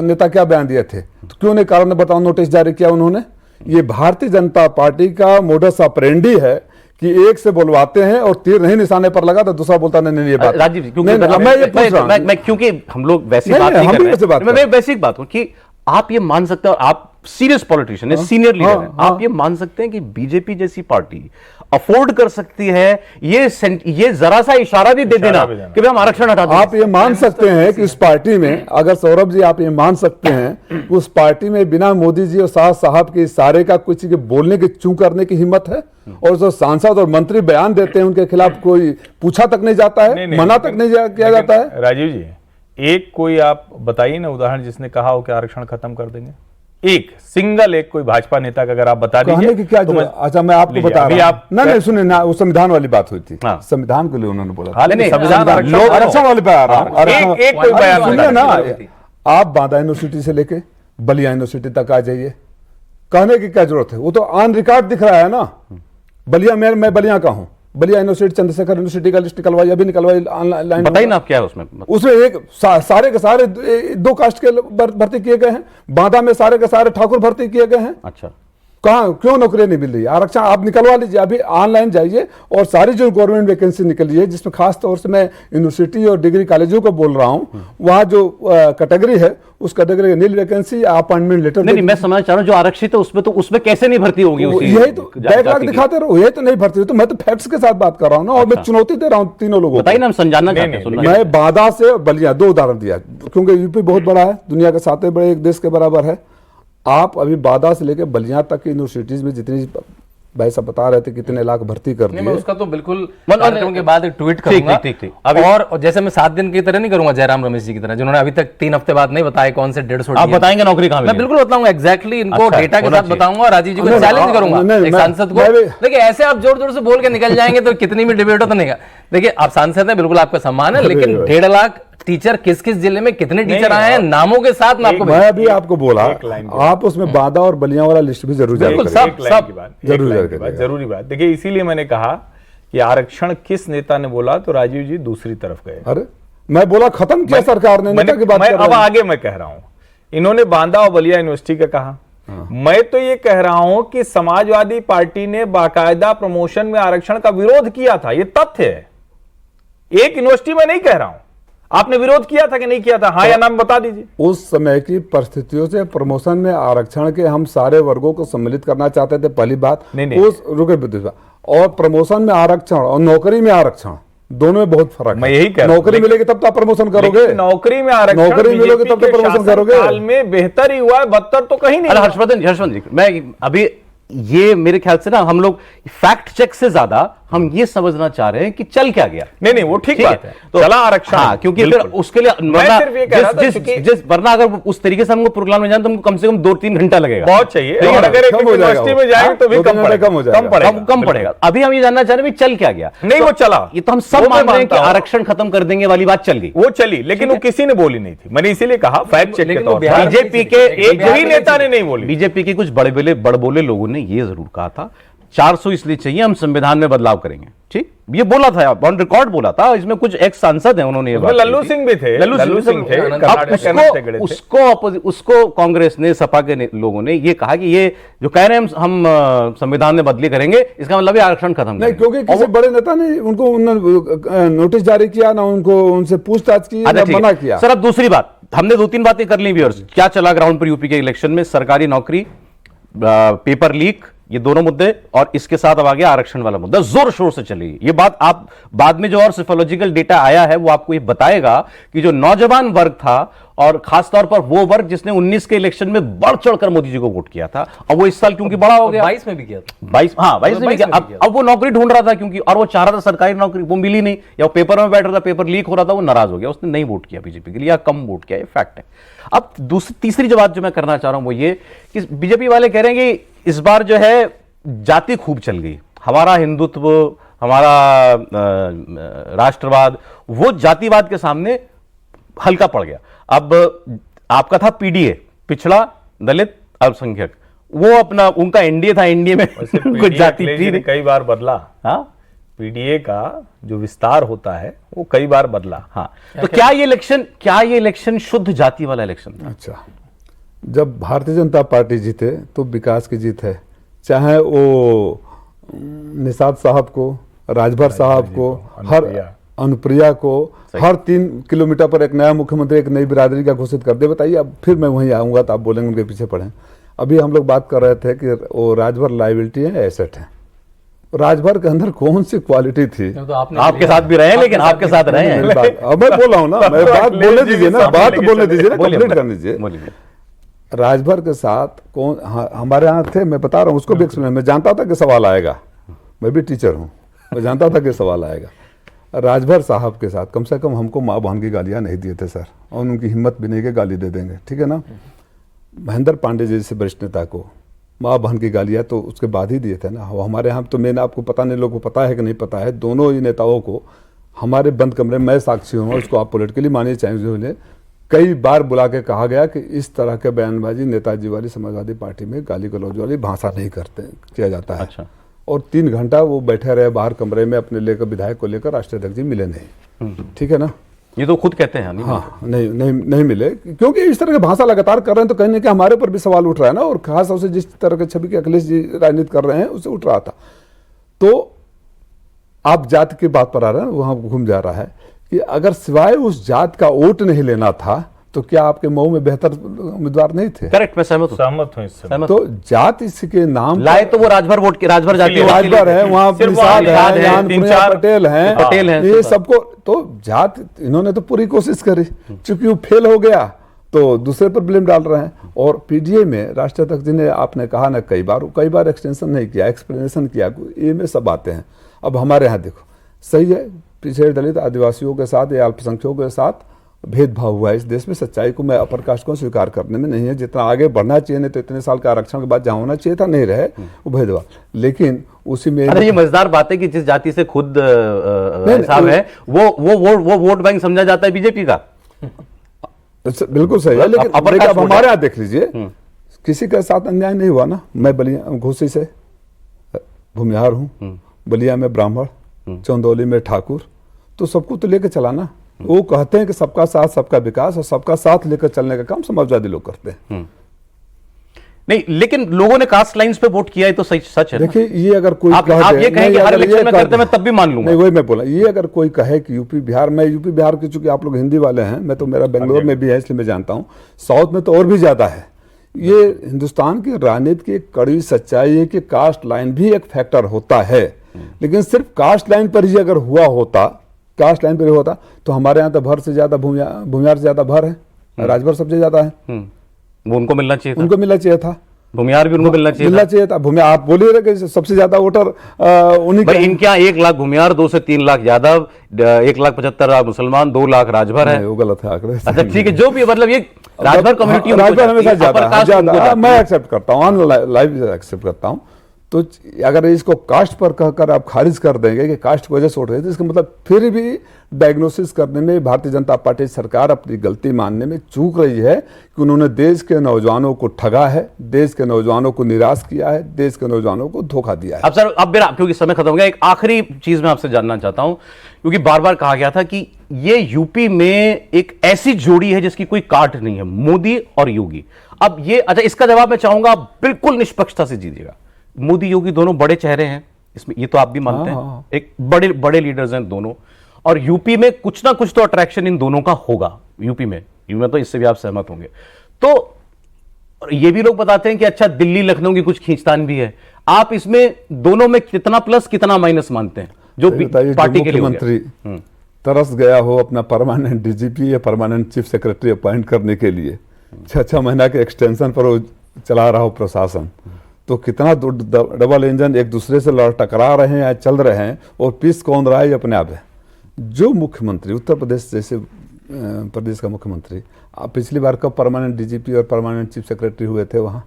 नेता क्या बयान दिए थे, तो क्यों नहीं कारण बताओ नोटिस जारी किया उन्होंने? ये भारतीय जनता पार्टी का मोडस ऑपरेंडी है कि एक से बुलवाते हैं और तीर नहीं निशाने पर लगा तो दूसरा बोलता नहीं ये बात। राजीव जी, क्योंकि नहीं, मैं ये पूछ रहा हूं। मैं क्योंकि हम लोग वैसी नहीं, बात नहीं, नहीं हम कर भी रहे वैसे बात हैं, मैं बेसिक बात हूं कि आप ये मान सकते हो, आप सीरियस पॉलिटिशियन है, सीनियर लीडर हैं, आप ये मान सकते हैं कि बीजेपी जैसी पार्टी अफोर्ड कर सकती है ये जरा सा इशारा भी दे देना कि भाई हम आरक्षण हटा दें। आप ये मान सकते हैं कि इस पार्टी में, अगर सौरभ जी आप ये मान सकते हैं कि उस पार्टी में बिना मोदी जी और शाह साहब के इशारे का कुछ के बोलने की चू करने की हिम्मत है, और जो सांसद और मंत्री बयान देते हैं उनके खिलाफ कोई पूछा तक नहीं जाता है, मना तक नहीं किया जाता है? राजीव जी, एक कोई आप बताइए ना उदाहरण जिसने कहा हो कि आरक्षण खत्म कर देंगे, एक सिंगल एक कोई भाजपा नेता का अगर आप बता कहने दीजिए की क्या तो जरूरत? अच्छा, मैं आपको लीजिए, बता अभी रहा आप हूं। नहीं, सुनिए ना, वो संविधान वाली बात हुई थी, हाँ। संविधान के लिए उन्होंने बोला था। हाँ, नहीं, संविधान आरक्षण वाले पे आ रहा हूं। एक कोई बयान सुनिए ना, बताइए। आप बांदा यूनिवर्सिटी से लेके बलिया यूनिवर्सिटी तक आ जाइए, कहने की क्या जरूरत है? वो तो ऑन रिकॉर्ड दिख रहा है ना। बलिया में, मैं बलिया का हूं, बलिया यूनिवर्सिटी, चंद्रशेखर यूनिवर्सिटी का लिस्ट निकलवाई, अभी निकलवाई ऑनलाइन। बताइए ना आप क्या है उसमें। उसमें एक सारे के सारे 2 कास्ट के भर्ती किए गए हैं। बांदा में सारे के सारे ठाकुर भर्ती किए गए हैं। अच्छा, कहाँ क्यों नौकरियां नहीं मिल रही? आरक्षण आप निकलवा लीजिए, अभी ऑनलाइन जाइए और सारी जो गवर्नमेंट वैकेंसी निकली है, जिसमें खास तौर से मैं यूनिवर्सिटी और डिग्री कॉलेजों को बोल रहा हूँ, वहाँ जो कैटेगरी है उस category nil vacancy appointment letter. नहीं, मैं समझना चाह रहा हूं जो आरक्षित है उसमें, तो उसमें कैसे नहीं भर्ती होगी? यही तो बैकलॉग दिखाते रहो, यही तो नहीं भर्ती। तो मैं तो फैक्ट्स के साथ बात कर रहा हूँ ना, और मैं चुनौती दे रहा हूँ तीनों लोगों को। बताइए ना, हम समझाना चाहते हैं, सुनना। मैं बांदा से बलिया 2 उदाहरण दिया, क्योंकि यूपी बहुत बड़ा है, दुनिया के 7वें बड़े एक देश के बराबर है। आप अभी बांदा से लेकर बलिया तक की यूनिवर्सिटीज में जितनी, भाई साहब बता रहे थे कितने लाख भर्ती कर मैं दिए। उसका तो बिल्कुल कार्यक्रम के बाद एक ट्वीट करूंगा। ठीक। और जैसे मैं 7 दिन की तरह नहीं करूंगा जयराम रमेश जी की तरह, जिन्होंने अभी तक 3 हफ्ते बाद नहीं बताया कौन से 150 आप बताएंगे नौकरी कहां मैं मिलेगी? बिल्कुल बताऊंगा एग्जैक्टली, इनको अच्छा, डेटा के होना साथ चाहिए। बताऊंगा, राजीव जी को नहीं, चैलेंज नहीं, करूंगा नहीं, एक मैं- सांसद को। मैं भी- देखिए ऐसे आप जोर जोर से बोल के निकल जाएंगे तो कितनी भी डिबेट हो तो नहीं। देखिए आप सांसद हैं, बिल्कुल आपका सम्मान है, लेकिन 1.5 लाख टीचर किस किस जिले में कितने टीचर आए हैं नामों के साथ मैं आपको मैं अभी आपको बोला, आप उसमें बांदा और बलिया वाला लिस्ट भी जरूर जारी बिल्कुल, करें। सब जरूर करें। जरूरी बात। देखिए इसीलिए मैंने कहा कि आरक्षण किस नेता ने बोला, तो राजीव जी दूसरी तरफ गए। अरे मैं बोला खत्म किया सरकार ने, नेता की बात कर अब रहा हूं। आगे मैं कह रहा हूं, इन्होंने बांदा और बलिया यूनिवर्सिटी का कहा, मैं तो ये कह रहा हूं कि समाजवादी पार्टी ने बाकायदा प्रमोशन में आरक्षण का विरोध किया था, ये तथ्य है। एक यूनिवर्सिटी में नहीं कह रहा हूं, आपने विरोध किया था कि नहीं किया था? हाँ या नाम बता दीजिए। उस समय की परिस्थितियों से प्रमोशन में आरक्षण के हम सारे वर्गों को सम्मिलित करना चाहते थे, पहली बात। नहीं। उस रुके, और प्रमोशन में आरक्षण और नौकरी में आरक्षण दोनों में बहुत फर्क मैं है। यही कह रहा हूं। नौकरी मिलेगी तब तो आप प्रमोशन करोगे, नौकरी में आरक्षण, नौकरी मिलेगी तब तो प्रमोशन करोगे। काल में बेहतर ही हुआ है, बदतर तो कहीं नहीं। अरे हर्षवर्धन जी, मैं अभी ये मेरे ख्याल से ना हम लोग फैक्ट चेक से ज्यादा हम ये समझना चाह रहे हैं कि चल क्या गया। नहीं, वो ठीक बात है, तो चला आरक्षण। हाँ, क्योंकि फिर उसके लिए वरना अगर उस तरीके से हमको प्रोग्राम में जाए तो हमको कम से कम 2-3 घंटा लगेगा, बहुत चाहिए। और अगर एक यूनिवर्सिटी में जाएंगे तो भी कम पड़ेगा। अभी हम ये जानना चाह रहे हैं चल क्या गया। नहीं, वो चला, ये तो हम सब मान रहे हैं कि आरक्षण खत्म कर देंगे वाली बात चल गई, वो चली, लेकिन वो किसी ने बोली नहीं थी। मैंने इसीलिए कहा फैक्ट चेक के तौर पर बीजेपी के एक ही नेता ने नहीं बोली। बीजेपी के कुछ बड़बोले लोगों ने ये जरूर कहा था 400 इसलिए चाहिए, हम संविधान में बदलाव करेंगे। ठीक, ये बोला था, ऑन रिकॉर्ड बोला था। इसमें कुछ एक्स सांसद हैं, उन्होंने ये बात लल्लू सिंह भी थे, लल्लू सिंह थे। अब उसको कांग्रेस ने, सपा के लोगों ने ये कहा कि ये जो कह रहे हैं हम संविधान में बदली करेंगे, इसका मतलब ये आरक्षण खत्म नहीं, क्योंकि किसी बड़े नेता ने उनको नोटिस जारी किया ना, उनको उनसे पूछताछ की, मना किया। सर अब दूसरी बात, हमने 2-3 बातें कर ली व्यूअर्स। क्या चला ग्राउंड पर यूपी के इलेक्शन में? सरकारी नौकरी, पेपर लीक, ये दोनों मुद्दे, और इसके साथ अब आ गया आरक्षण वाला मुद्दा, जोर शोर से चली। ये बात आप बाद में जो और सिफोलॉजिकल डेटा आया है वो आपको ये बताएगा कि जो नौजवान वर्ग था, और खासतौर पर वो वर्ग जिसने 19 के इलेक्शन में बढ़ चढ़कर मोदी जी को वोट किया था, अब वो इस साल क्योंकि बड़ा हो गया, 22 में भी किया था, 22 में भी किया। अब वो नौकरी ढूंढ रहा था क्योंकि, और वो चाह रहा था सरकारी नौकरी, वो मिली नहीं, या वो पेपर में बैठ रहा था, पेपर लीक हो रहा था, वो नाराज हो गया, उसने नहीं वोट किया बीजेपी के लिए, या कम वोट किया, ये फैक्ट है। अब तीसरी जो बात जो मैं करना चाह रहा हूं वो ये कि बीजेपी वाले कह रहे हैं कि इस बार जो है जाति खूब चल गई, हमारा हिंदुत्व, हमारा राष्ट्रवाद, वो जातिवाद के सामने हल्का पड़ गया। अब आपका था पीडीए, पिछड़ा, दलित, अल्पसंख्यक, वो अपना उनका एनडीए था, एनडीए में कुछ जाति थी, कई बार बदला। हाँ, पीडीए का जो विस्तार होता है वो कई बार बदला। हाँ, तो क्या ये इलेक्शन शुद्ध जाति वाला इलेक्शन था? अच्छा, जब भारतीय जनता पार्टी जीते तो विकास की जीत है, चाहे वो निषाद साहब को, राजभर साहब को, हर अनुप्रिया को, हर 3 किलोमीटर पर एक नया मुख्यमंत्री, एक नई बिरादरी का घोषित कर दे। बताइए, अब फिर मैं वहीं आऊंगा तो आप बोलेंगे उनके पीछे पड़े। अभी हम लोग बात कर रहे थे कि वो राजभर लायबिलिटी है, एसेट है। राजभर के अंदर कौन सी क्वालिटी थी? तो आपके साथ भी रहे हैं, लेकिन आपके साथ रहे हैं। अब मैं बोल रहा हूँ ना, मैं बात बोलने दीजिए ना, बात बोलने दीजिए ना, कंप्लीट करने दीजिए। राजभर के साथ कौन, हमारे यहाँ थे, मैं बता रहा हूँ, उसको भी एक्सप्लेन, मैं जानता था कि सवाल आएगा, मैं भी टीचर हूँ, मैं जानता था कि सवाल आएगा। राजभर साहब के साथ कम से कम हमको माँ बहन की गालियाँ नहीं दिए थे सर, और उनकी हिम्मत भी नहीं कि गाली दे देंगे, ठीक है ना। महेंद्र पांडे जैसे वरिष्ठ नेता को माँ बहन की गालियाँ तो उसके बाद ही दिए थे ना। वो हमारे यहाँ तो, मैंने आपको पता नहीं, लोगों को पता है कि नहीं पता है, दोनों ही नेताओं को हमारे बंद कमरे में, मैं साक्षी हूँ, उसको आप पॉलिटिकली मानिए चाहे, कई बार बुला के कहा गया कि इस तरह के बयानबाजी नेताजी वाली समाजवादी पार्टी में गाली गलौज वाली भाषा नहीं किया जाता है। अच्छा। और 3 घंटा वो बैठे रहे बाहर कमरे में अपने लेकर, विधायक को लेकर, राष्ट्रीय अध्यक्ष जी मिले नहीं, ठीक है ना। ये तो खुद कहते हैं। हाँ, नहीं मिले, क्योंकि इस तरह की भाषा लगातार कर रहे हैं तो कहीं ना कहीं हमारे ऊपर भी सवाल उठ रहा है ना, और खास तौर से जिस तरह के छवि के अखिलेश जी राजनीति कर रहे हैं उससे उठ रहा था। तो आप जाति की बात पर आ रहे हैं, वहां घूम जा रहा है कि अगर सिवाय उस जात का वोट नहीं लेना था तो क्या आपके मऊ में बेहतर उम्मीदवार नहीं थे? करेक्ट, मैं सहमत हूं इससे। तो जात इसके नाम लाए तो वो राजभर वोट के, राजभर जाति, राजभर है, वहाँ निषाद है, पटेल हैं, ये सबको, तो जात इन्होंने तो पूरी कोशिश करी, चूंकि वो फेल हो गया तो दूसरे पर ब्लेम डाल रहे हैं। और पीडीए में राष्ट्रीय अध्यक्ष जी ने, आपने कहा ना, कई बार एक्सटेंशन नहीं किया, एक्सप्लेनेशन किया, ये में सब आते हैं। अब हमारे यहाँ देखो, सही है, पिछड़े दलित आदिवासियों के साथ या अल्पसंख्यकों के साथ भेदभाव हुआ है इस देश में, सच्चाई को मैं अपर कास्ट को स्वीकार करने में नहीं है, जितना आगे बढ़ना चाहिए, नहीं तो इतने साल का आरक्षण के बाद जहाँ होना चाहिए था नहीं रहे वो भेदभाव। लेकिन उसी में ये मजेदार बात है कि जिस जाति से खुद साहब है वो वोट बैंक समझा जाता है बीजेपी का। बिल्कुल सही है, लेकिन अब हमारे यहाँ देख लीजिए, किसी के साथ अन्याय नहीं हुआ ना। मैं बलिया घोसी से भूमिहार हूँ, बलिया में ब्राह्मण, चंदौली में ठाकुर, तो सबको तो लेकर चला ना। वो कहते हैं कि सबका साथ सबका विकास, और सबका साथ लेकर चलने का काम समाजवादी लोग करते हैं। नहीं, लेकिन लोगों ने कास्ट लाइंस पे वोट किया है तो सच सच है ना? देखिए, ये अगर कोई आप ये कहें कि हर इलेक्शन में करते मैं तब भी मान लूंगा। नहीं, वही मैं बोला, ये अगर कोई कहे कि यूपी बिहार, मैं यूपी बिहार के, चूंकि आप लोग हिंदी वाले हैं, मैं तो, मेरा बेंगलोर में भी है इसलिए मैं जानता हूँ, साउथ में तो और भी ज्यादा है। ये हिंदुस्तान की राजनीति की एक कड़वी सच्चाई है कि कास्ट लाइन भी एक फैक्टर होता है, लेकिन सिर्फ कास्ट लाइन पर ही अगर हुआ होता, कास्ट लाइन पर होता तो हमारे यहाँ तो भर से ज्यादा भूमिहार से ज्यादा भर है, राजभर सबसे ज्यादा है। वो उनको मिलना चाहिए था, उनको मिलना चाहिए था, भूमिहार भी उनको मिलना चाहिए था। भूमिहार, आप बोलिए रहे कि सबसे ज्यादा वोटर उन्हीं भाई, इनके यहाँ 1 लाख भूमिहार, 2 से 3 लाख यादव, 1,75,000 मुसलमान, 2 लाख राजभर है। वो गलत है आंकड़े। अच्छा ठीक है, जो भी मतलब ये राजभर कम्युनिटी राजभर हमेशा ज्यादा, मैं एक्सेप्ट करता हूँ, लाइव एक्सेप्ट करता हूँ। तो अगर इसको कास्ट पर कहकर आप खारिज कर देंगे कि कास्ट की वजह से वोट रहे, तो इसका मतलब फिर भी डायग्नोसिस करने में भारतीय जनता पार्टी सरकार अपनी गलती मानने में चूक रही है कि उन्होंने देश के नौजवानों को ठगा है, देश के नौजवानों को निराश किया है, देश के नौजवानों को धोखा दिया है। अब सर, अब मेरा, क्योंकि समय खत्म हो गया, एक आखिरी चीज मैं आपसे जानना चाहता हूं, क्योंकि बार बार कहा गया था कि ये यूपी में एक ऐसी जोड़ी है जिसकी कोई काट नहीं है, मोदी और योगी। अब ये, अच्छा, इसका जवाब मैं चाहूंगा आप बिल्कुल निष्पक्षता से दीजिएगा। मोदी योगी दोनों बड़े चेहरे हैं इसमें, ये तो आप भी मानते हैं, एक बड़े बड़े लीडर्स हैं दोनों, और यूपी में कुछ ना कुछ तो अट्रैक्शन इन दोनों का होगा। यूपी में तो इससे भी आप सहमत होंगे। तो ये भी लोग बताते हैं कि अच्छा, दिल्ली लखनऊ की कुछ खींचतान भी है। आप इसमें दोनों में कितना प्लस कितना माइनस मानते हैं जो पार्टी के लिए? मुख्यमंत्री तरस गया हो अपना परमानेंट डीजीपी या परमानेंट चीफ सेक्रेटरी अपॉइंट करने के लिए, 6-6 महीना के एक्सटेंशन पर वो चला रहा हो प्रशासन, तो कितना डबल इंजन एक दूसरे से टकरा रहे हैं या चल रहे हैं, और पीस कौन रहा है अपने आप है। जो मुख्यमंत्री, उत्तर प्रदेश जैसे प्रदेश का मुख्यमंत्री, आप पिछली बार कब परमानेंट डीजीपी और परमानेंट चीफ सेक्रेटरी हुए थे वहां?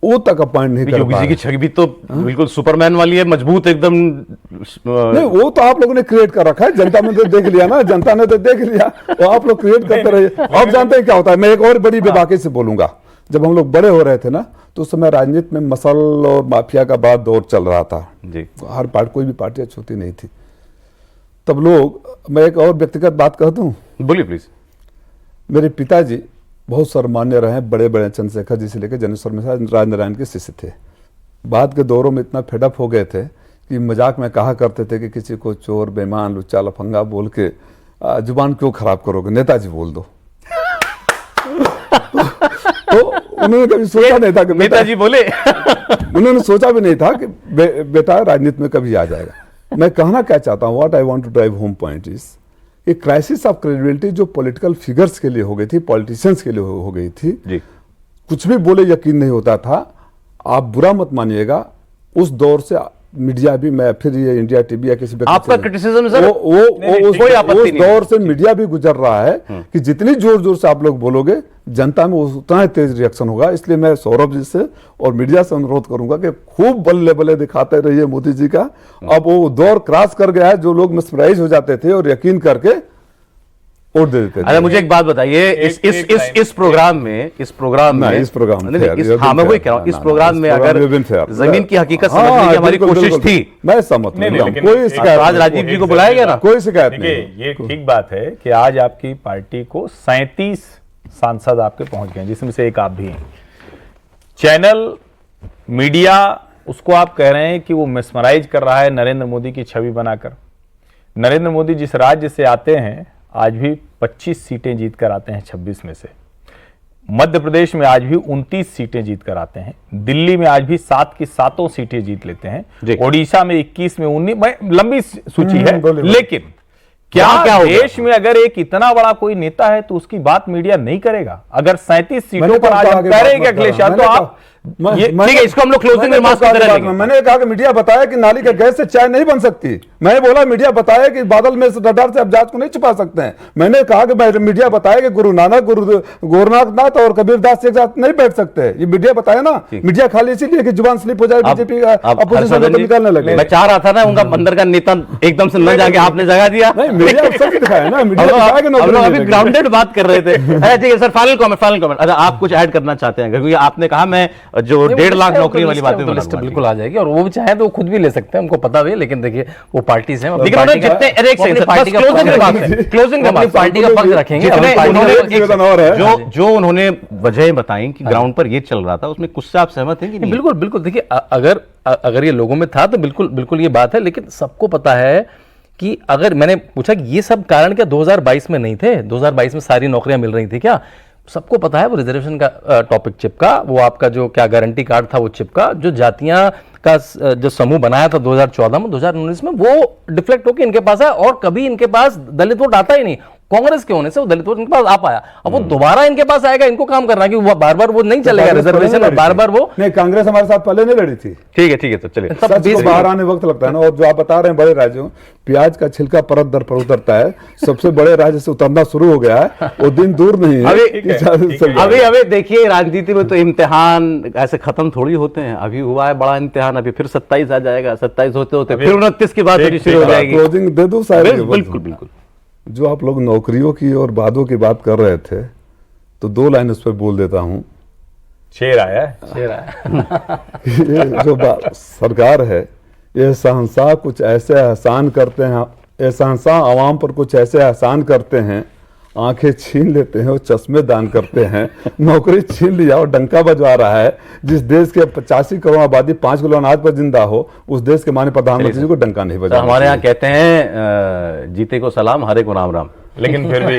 वो तक अपॉइंट नहीं कर पाए। योगी जी की छवि तो बिल्कुल सुपरमैन वाली है, मजबूत एकदम। नहीं, वो तो आप लोगों ने क्रिएट कर रखा है, जनता ने तो देख लिया ना, जनता ने तो देख लिया, तो आप लोग क्रिएट करते रहिए। आप जानते हैं क्या होता है, मैं एक और बड़ी बेबाकी से बोलूंगा, जब हम लोग बड़े हो रहे थे ना, तो उस समय राजनीति में मसल और माफिया का बड़ा दौर चल रहा था जी। हर पार्टी, कोई भी पार्टी छोटी नहीं थी तब लोग। मैं एक और व्यक्तिगत बात कहता हूँ, बोलिए प्लीज। मेरे पिताजी बहुत सर्वमान्य रहे, बड़े बड़े चंद्रशेखर जी से लेकर जनेश्वर मिश्र, राजनारायण के शिष्य थे। बाद के दौरों में इतना फेडअप हो गए थे कि मजाक में कहा करते थे कि किसी को चोर, बेईमान, लुच्चा, लफंगा बोल के जुबान क्यों खराब करोगे, नेताजी बोल दो। तो उन्होंने कभी सोचा नहीं था कि नेताजी बोले। उन्होंने सोचा भी नहीं था कि बेटा राजनीति में कभी आ जाएगा। मैं कहना क्या चाहता हूँ, what I want to drive home point is, ये क्राइसिस ऑफ क्रेडिबिलिटी जो पॉलिटिकल फिगर्स के लिए हो गई थी, पॉलिटिशियंस के लिए हो गई थी जी। कुछ भी बोले यकीन नहीं होता था। आप बुरा मत मानिएगा, उस दौर से मीडिया भी, मैं फिर ये इंडिया टीवी या किसी आपका क्रिटिसिज्म सर, उस दौर से मीडिया भी गुजर रहा है कि जितनी जोर जोर से आप लोग बोलोगे जनता में उतना ही तेज रिएक्शन होगा। इसलिए मैं सौरभ जी से और मीडिया से अनुरोध करूंगा कि खूब बल्ले बल्ले दिखाते रहिए मोदी जी का। अब वो दौर क्रॉस कर गया है, जो लोग मिसप्राइज हो जाते थे और यकीन करके वोट दे देते थे। अरे मुझे एक बात बताइए, इस प्रोग्राम में हाँ मैं वही कह रहा हूँ, इस प्रोग्राम में अगर जमीन की हकीकत समझने की हमारी कोशिश थी, मैं सहमत हूं, कोई शिकायत, आज राजीव जी को बुलाया गया ना, कोई शिकायत नहीं। ये ठीक बात है कि आज आपकी पार्टी को 37 सांसद आपके पहुंच गए, जिसमें से एक आप भी हैं। चैनल मीडिया उसको आप कह रहे हैं कि वो मिसमराइज कर रहा है नरेंद्र मोदी की छवि बनाकर। नरेंद्र मोदी जिस राज्य से आते हैं आज भी 25 सीटें जीत कर आते हैं 26 में से। मध्य प्रदेश में आज भी 29 सीटें जीत कर आते हैं। दिल्ली में आज भी 7 की 7 सीटें जीत लेते हैं। ओडिशा में 21 में 19, लंबी सूची है। लेकिन क्या देश में अगर एक इतना बड़ा कोई नेता है तो उसकी बात मीडिया नहीं करेगा? अगर 37 सीटों पर आज हम कह रहे हैं कि अखिलेश यादव, तो आप ठीक है, इसको हम लोग क्लोजिंग रिमार्क्स की तरह लेंगे। मैंने कहा कि मीडिया बताया कि नाली के गैस से चाय नहीं बन सकती। मैंने बोला मीडिया बताया कि बादल में रडार से आप जांच को नहीं छुपा सकते हैं। मैंने कहा कि मीडिया बताया कि गुरु नानक, गोरखनाथ और कबीरदास एक साथ नहीं बैठ सकते। ये मीडिया बताया ना। मीडिया खाली इसीलिए कि जुबान स्लिप हो जाए, बीजेपी का अपोजिशन को निकालने लगे। मैं चाह रहा था ना उनका अंदर का नेता एकदम से न जाके आपने जगह दिया। नहीं, मीडिया सब दिखाया ना, मीडिया अभी ग्राउंडेड बात कर रहे थे। ठीक है सर, फाइनल कमेंट। अच्छा, आप कुछ ऐड करना चाहते हैं? क्योंकि आपने कहा मैं जो 1.5 लाख नौकरी वाली बातें तो लिस्ट बिल्कुल आ जाएगी, और वो भी चाहे तो वो खुद भी ले सकते हैं, उनको पता भी है, लेकिन देखिए वो पार्टीज हैं, लेकिन उन्होंने जितने क्लोजिंग अपनी पार्टी का पक्ष रखेंगे। जो उन्होंने वजह बताई कि ग्राउंड पर ये चल रहा था, उसमें कुछ से आप सहमत हैं कि नहीं? बिल्कुल बिल्कुल, देखिए अगर ये लोगों में था तो बिल्कुल बिल्कुल ये बात है, लेकिन सबको पता है कि अगर मैंने पूछा कि ये सब कारण क्या 2022 में नहीं थे, 2022 में सारी नौकरियां मिल रही थी क्या, सबको पता है वो रिजर्वेशन का टॉपिक चिपका, वो आपका जो क्या गारंटी कार्ड था वो चिपका, जो जातियां का जो समूह बनाया था 2014 में, 2019 में, वो डिफ्लेक्ट होकर इनके पास है, और कभी इनके पास दलित वोट आता ही नहीं। कांग्रेस के होने से वो दलित वोट इनके पास आ पाया, अब वो दोबारा इनके पास आएगा, इनको काम करना है कि वो बार बार वो नहीं चलेगा रिजर्वेशन, और बार बार वो नहीं, कांग्रेस हमारे साथ पहले नहीं लड़ी थी। ठीक है, तो चलिए सच को बाहर आने वक्त लगता है ना। और जो आप बता रहे हैं बड़े राज्यों, प्याज का छिलका परत दर पर उतरता है, सबसे बड़े राज्य से उतरना शुरू हो गया है, वो दिन दूर नहीं है। अभी देखिए राजनीति में तो इम्तिहान ऐसे खत्म थोड़ी होते हैं, अभी हुआ है बड़ा इम्तिहान, अभी फिर 27 आ जाएगा, 27 होते होते फिर 29 की बात शुरू हो जाएगी। क्लोजिंग दे दूं साहब? बिल्कुल। जो आप लोग नौकरियों की और वादों की बात कर रहे थे, तो 2 लाइन उस पर बोल देता हूं। शेर आया ये जो सरकार है, ये शहंशाह कुछ ऐसे एहसान करते हैं, ये शहंशाह आवाम पर कुछ ऐसे एहसान करते हैं, आंखें छीन लेते हैं और चश्मे दान करते हैं। नौकरी छीन लिया और डंका बजवा रहा है। जिस देश के 85 करोड़ आबादी 5 किलो अनाज पर जिंदा हो, उस देश के माननीय प्रधानमंत्री जी को डंका नहीं बजा। हमारे यहाँ कहते हैं जीते को सलाम, हरे को राम राम। लेकिन फिर भी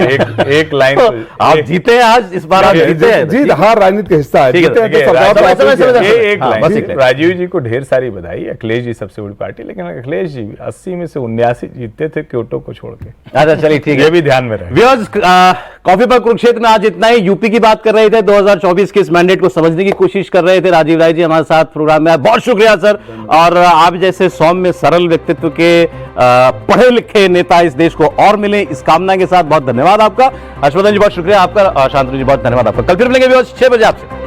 एक लाइन आप जीते हैं आज, इस बार आप जीते हैं। जीत हार राजनीति का हिस्सा है। एक लाइन राजीव जी को ढेर सारी बधाई। अखिलेश जी सबसे बड़ी पार्टी, लेकिन अखिलेश जी 80 में से 79 जीतते थे क्योटो को छोड़ के। अच्छा चलिए ठीक है, ये भी ध्यान में रहे। व्यूअर्स, कॉफी पर कुरुक्षेत्र में आज इतना ही। यूपी की बात कर रहे थे, 2024 के इस मैंडेट को समझने की कोशिश कर रहे थे। राजीव राय जी हमारे साथ प्रोग्राम में आए, बहुत शुक्रिया सर। और आप जैसे सौम्य सरल व्यक्तित्व के पढ़े लिखे नेता इस देश को और मिले, इस कामना के साथ बहुत धन्यवाद आपका। हर्षवर्धन जी बहुत शुक्रिया आपका, शांतनु जी बहुत धन्यवाद आपका। कल फिर मिलेंगे व्यूअर्स 6 बजे आपसे।